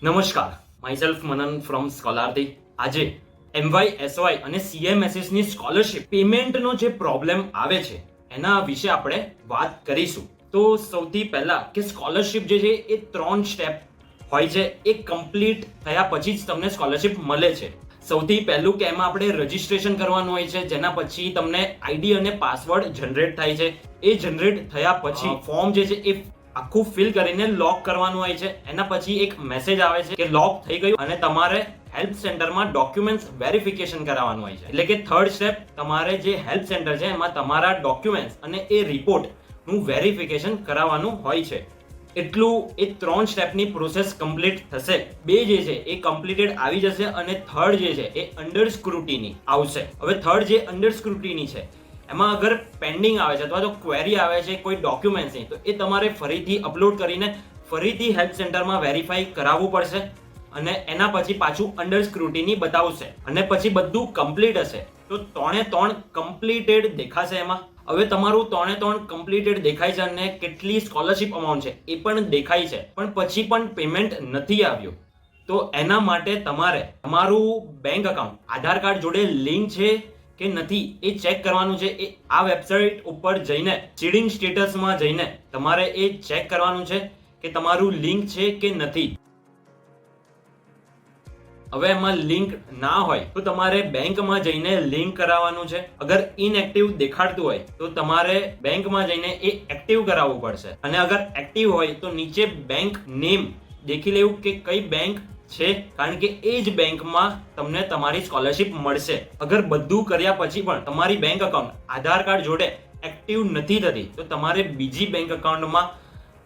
નમસ્કાર, myself Manan from સ્કોલારથી. આજે MYSY અને CMSS ની સ્કોલરશિપ પેમેન્ટનો જે પ્રોબ્લેમ આવે છે એના વિશે આપણે વાત કરીશું. તો સૌથી પહેલા કે સ્કોલરશિપ જે છે એ 3 સ્ટેપ હોય છે, એ કમ્પ્લીટ થયા પછી જ તમને સ્કોલરશિપ મળે છે. સૌથી પહેલું કે એમાં આપણે રજીસ્ટ્રેશન કરવાનું હોય છે, જેના પછી તમને આઈડી અને પાસવર્ડ જનરેટ થાય છે. એ જનરેટ થયા પછી ફોર્મ જે છે એ આખું ફિલ કરીને લોક કરવાનું હોય છે. એના પછી એક મેસેજ આવે છે કે લોક થઈ ગયું અને તમારે હેલ્પ સેન્ટરમાં ડોક્યુમેન્ટ્સ વેરિફિકેશન કરાવવાનું હોય છે. એટલે કે થર્ડ સ્ટેપ, તમારે જે હેલ્પ સેન્ટર છે એમાં તમારા ડોક્યુમેન્ટ્સ અને એ રિપોર્ટનું વેરિફિકેશન કરાવવાનું હોય છે. એટલું એ 3 સ્ટેપની પ્રોસેસ કમ્પ્લીટ થશે. 2 જે છે એ કમ્પ્લીટેડ આવી જશે અને થર્ડ જે છે એ અંડર સ્ક્રુટિની આવશે. હવે થર્ડ જે અંડર સ્ક્રુટિની છે એમાં અગર પેન્ડિંગ આવે છે અથવા તો ક્વેરી આવે છે કોઈ ડોક્યુમેન્ટ્સની, તો એ તમારે ફરીથી અપલોડ કરીને ફરીથી હેલ્પ સેન્ટરમાં વેરીફાઈ કરાવવું પડશે અને એના પછી પાછું અંડર સ્ક્રુટિની બતાવશે અને પછી બધું કમ્પ્લીટ હશે તો 3 કમ્પ્લીટેડ દેખાશે. એમાં હવે તમારું 3 કમ્પ્લીટેડ દેખાય છે અને કેટલી સ્કોલરશિપ અમાઉન્ટ છે એ પણ દેખાય છે, પણ પછી પણ પેમેન્ટ નથી આવ્યું. તો એના માટે તમારે તમારું બેંક અકાઉન્ટ આધાર કાર્ડ જોડે લિંક છે કે નથી એ ચેક કરવાનું છે. એ આ વેબસાઇટ ઉપર જઈને સીડિંગ સ્ટેટસમાં જઈને તમારે એ ચેક કરવાનું છે કે તમારું લિંક છે કે નથી. હવે એમાં લિંક ના હોય તો તમારે બેંકમાં જઈને લિંક કરાવવાનું છે. અગર ઇનએક્ટિવ દેખાડતું હોય તો તમારે બેંકમાં જઈને એ એક્ટિવ કરાવવું પડશે અને અગર એક્ટિવ હોય તો નીચે બેંક નેમ દેખી લેવું કે કઈ બેંક છે, કારણ કે એ જ બેંકમાં તમને તમારી સ્કોલરશિપ મળશે. અગર બધું કર્યા પછી પણ તમારી બેંક અકાઉન્ટ આધાર કાર્ડ જોડે એક્ટિવ નથી થતી તો તમારે બીજી બેંક અકાઉન્ટમાં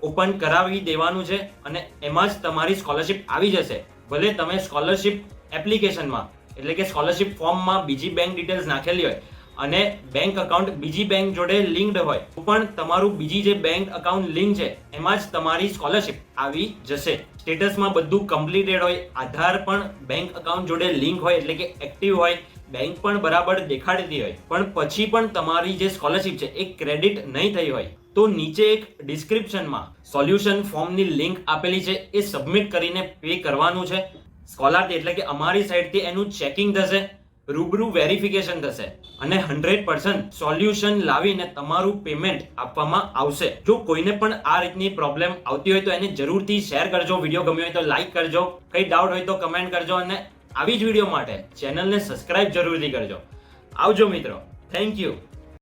ઓપન કરાવી દેવાનું છે અને એમાં જ તમારી સ્કોલરશિપ આવી જશે. ભલે તમે સ્કોલરશિપ એપ્લિકેશનમાં એટલે કે સ્કોલરશિપ ફોર્મમાં બીજી બેંક ડિટેલ્સ નાખેલી હોય અને બેંક અકાઉન્ટ બીજી બેંક જોડે લિંક્ડ હોય તો પણ તમારું બીજી જે બેંક અકાઉન્ટ લિંક છે એમાં જ તમારી સ્કોલરશિપ આવી જશે. સ્ટેટસમાં બધું કમ્પ્લીટેડ હોય, આધાર પણ બેંક અકાઉન્ટ જોડે લિંક હોય એટલે કે એક્ટિવ હોય, બેંક પણ બરાબર દેખાડતી હોય, પણ પછી પણ તમારી જે સ્કોલરશિપ છે એ ક્રેડિટ નહીં થઈ હોય તો નીચે એક ડિસ્ક્રિપ્શનમાં સોલ્યુશન ફોર્મની લિંક આપેલી છે, એ સબમિટ કરીને પે કરવાનું છે. સ્કોલરથી એટલે કે અમારી સાઈડથી એનું ચેકિંગ થશે, રૂબરૂ વેરિફિકેશન થશે અને 100% સોલ્યુશન લાવીને તમારું પેમેન્ટ આપવામાં આવશે. જો કોઈને પણ આ રીતની પ્રોબ્લેમ આવતી હોય તો એને જરૂરથી શેર કરજો. વિડીયો ગમ્યો હોય તો લાઈક કરજો, કંઈ ડાઉટ હોય તો કમેન્ટ કરજો અને આવી જ વિડીયો માટે ચેનલને સબસ્ક્રાઇબ જરૂરથી કરજો. આવજો મિત્રો, થેન્ક યુ.